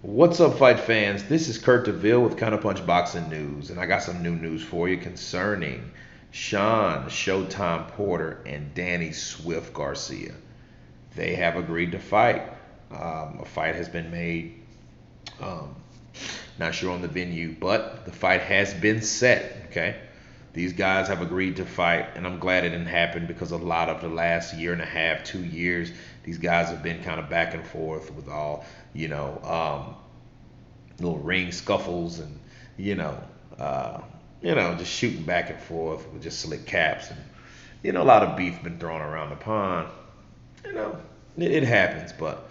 What's up, fight fans? This is Kurt DeVille with Counterpunch Boxing News, and I got some new news for you concerning Shawn, Showtime Porter, and Danny Swift Garcia. They have agreed to fight. A fight has been made. Um, Not sure on the venue, but the fight has been set. Okay, these guys have agreed to fight, and I'm glad it didn't happen because a lot of the last year and a half, 2 years, these guys have been kind of back and forth with all you know. Little ring scuffles and you know, uh, just shooting back and forth with just slick caps and a lot of beef been thrown around the pond. You know, it happens, but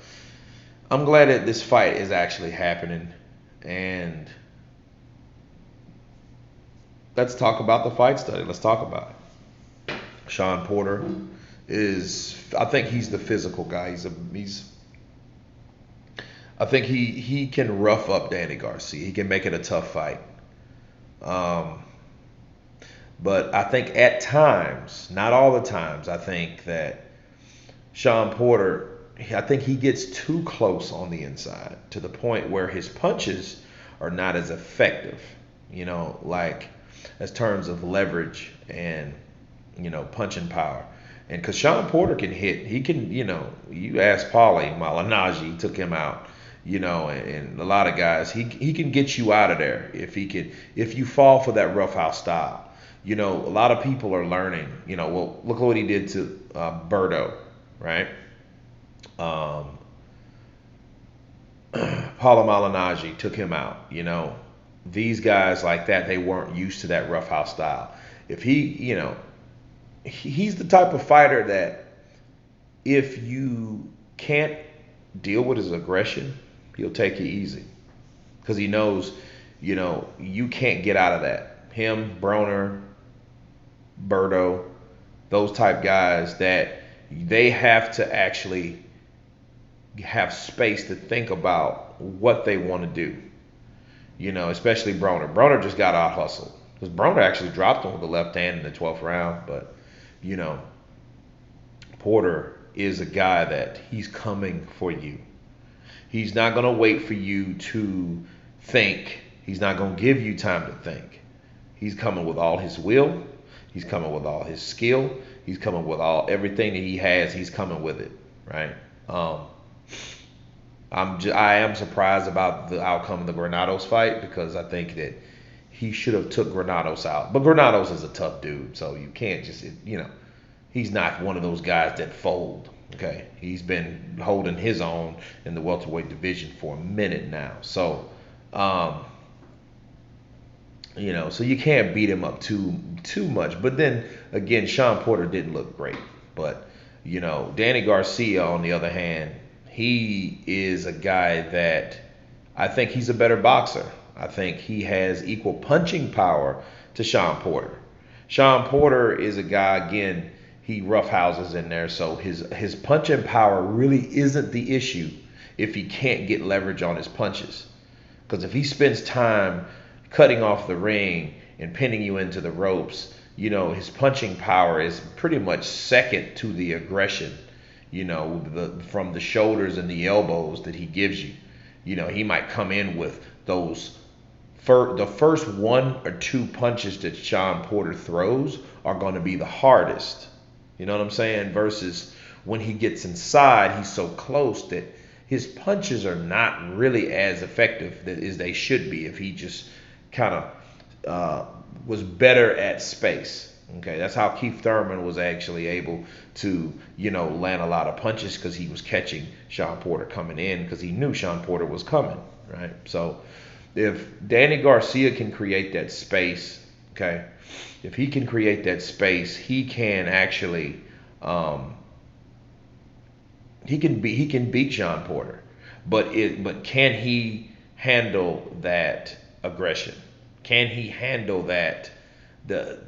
I'm glad that this fight is actually happening. And let's talk about the fight study. Let's talk about it. Shawn Porter I think he's the physical guy. I think he can rough up Danny Garcia. He can make it a tough fight. Um, but I think at times, not all the times, I think that Shawn Porter, I think he gets too close on the inside to the point where his punches are not as effective. Like as terms of leverage and punching power. And because Shawn Porter can hit, he can, you ask Paulie Malignaggi, took him out, and a lot of guys, he can get you out of there if you fall for that roughhouse style. A lot of people are learning, well, look at what he did to Berto, right? Um, Paulie Malignaggi took him out, These guys like that, they weren't used to that roughhouse style. If he's the type of fighter that if you can't deal with his aggression, he'll take you easy because he knows, you can't get out of that. Him, Broner, Berto, those type guys that they have to actually have space to think about what they want to do. Especially Broner. Broner just got out hustled because Broner actually dropped him with the left hand in the 12th round, but you know, Porter is a guy that he's coming for you. He's not going to wait for you to think. He's not going to give you time to think. He's coming with all his will. He's coming with all his skill. He's coming with everything that he has. He's coming with it, right? I am surprised about the outcome of the Granados fight because I think that he should have took Granados out. But Granados is a tough dude, so you can't just, he's not one of those guys that fold. Okay, he's been holding his own in the welterweight division for a minute now. So, so you can't beat him up too much. But then again, Shawn Porter didn't look great. But Danny Garcia, on the other hand, he is a guy that I think he's a better boxer. I think he has equal punching power to Shawn Porter. Shawn Porter is a guy, again, he roughhouses in there, so his punching power really isn't the issue if he can't get leverage on his punches. Because if he spends time cutting off the ring and pinning you into the ropes, his punching power is pretty much second to the aggression, from the shoulders and the elbows that he gives you. He might come in with those the first one or two punches that Shawn Porter throws are going to be the hardest. You know what I'm saying? Versus when he gets inside, he's so close that his punches are not really as effective as they should be if he just kind of was better at space. Okay, that's how Keith Thurman was actually able to, land a lot of punches because he was catching Shawn Porter coming in because he knew Shawn Porter was coming, right? So if Danny Garcia can create that space, okay, if he can create that space, he can actually he can beat Shawn Porter, but can he handle that aggression? Can he handle that that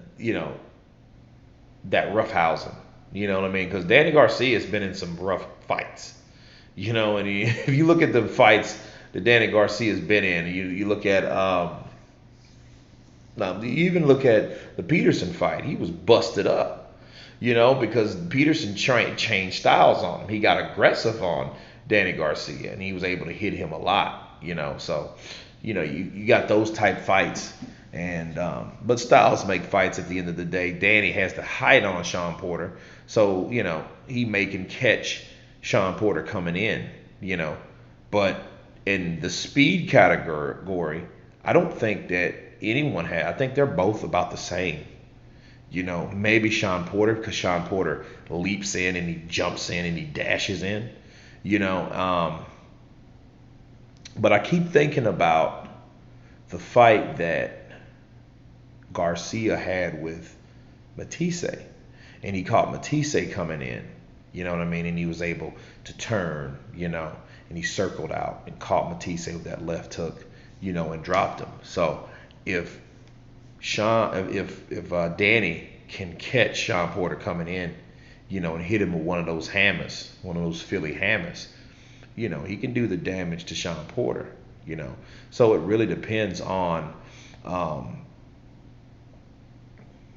roughhousing? You know what I mean? Because Danny Garcia has been in some rough fights, and if you look at the fights that Danny Garcia's been in, you look at now you even look at the Peterson fight, he was busted up, because Peterson changed styles on him. He got aggressive on Danny Garcia, and he was able to hit him a lot, you know. So, you know, you got those type fights, and but styles make fights at the end of the day. Danny has the height on Shawn Porter, so you know he can catch Shawn Porter coming in, you know. But in the speed category, I don't think that anyone had. I think they're both about the same. You know, maybe Shawn Porter, because Shawn Porter leaps in and he jumps in and he dashes in. You know, but I keep thinking about the fight that Garcia had with Matisse, and he caught Matisse coming in. You know what I mean? And he was able to turn, you know, and he circled out and caught Matisse with that left hook, you know, and dropped him. So if Danny can catch Shawn Porter coming in, you know, and hit him with one of those hammers, one of those Philly hammers, you know, he can do the damage to Shawn Porter, you know. So it really depends on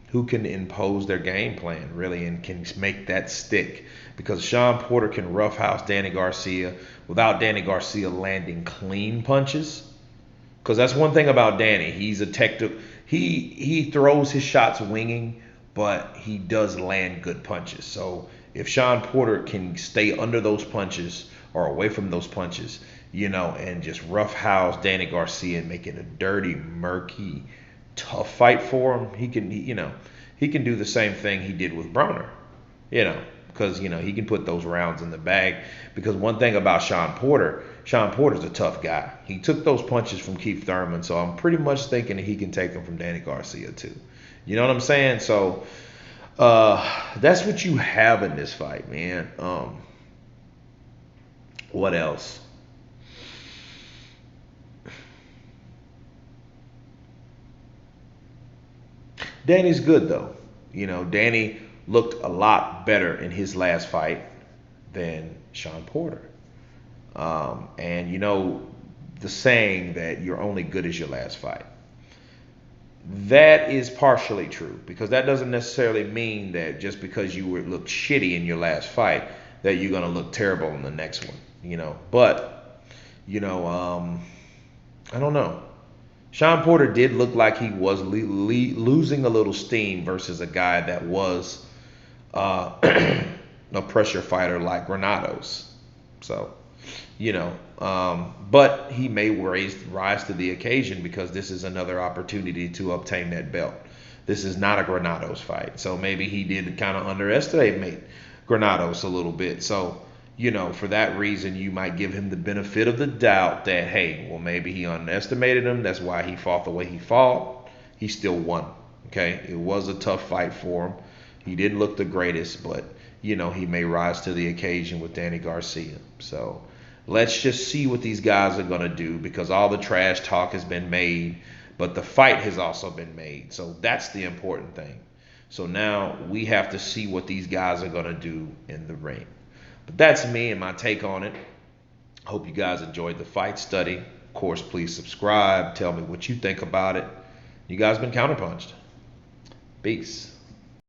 who can impose their game plan, really, and can make that stick. Because Shawn Porter can roughhouse Danny Garcia without Danny Garcia landing clean punches. Because that's one thing about Danny. He's a technical. He throws his shots winging, but he does land good punches. So if Shawn Porter can stay under those punches or away from those punches, you know, and just roughhouse Danny Garcia and make it a dirty, murky, tough fight for him, he can, you know, he can do the same thing he did with Broner, you know, because, you know, he can put those rounds in the bag. Because one thing about Shawn Porter's a tough guy. He took those punches from Keith Thurman, so I'm pretty much thinking that he can take them from Danny Garcia too. You know what I'm saying? So that's what you have in this fight, man. What else? Danny's good though. You know, Danny looked a lot better in his last fight than Shawn Porter. And you know the saying that you're only good as your last fight. That is partially true, because that doesn't necessarily mean that just because you looked shitty in your last fight that you're gonna look terrible in the next one. You know, but you know, I don't know. Shawn Porter did look like he was losing a little steam versus a guy that was a pressure fighter like Granados. So, you know, but he may rise to the occasion, because this is another opportunity to obtain that belt. This is not a Granados fight. So maybe he did kind of underestimate Granados a little bit. So, you know, for that reason, you might give him the benefit of the doubt that, hey, well, maybe he underestimated him. That's why he fought the way he fought. He still won. Okay. It was a tough fight for him. He didn't look the greatest, but, you know, he may rise to the occasion with Danny Garcia. So let's just see what these guys are going to do, because all the trash talk has been made, but the fight has also been made. So that's the important thing. So now we have to see what these guys are going to do in the ring. But that's me and my take on it. Hope you guys enjoyed the fight study. Of course, please subscribe. Tell me what you think about it. You guys been counterpunched. Peace.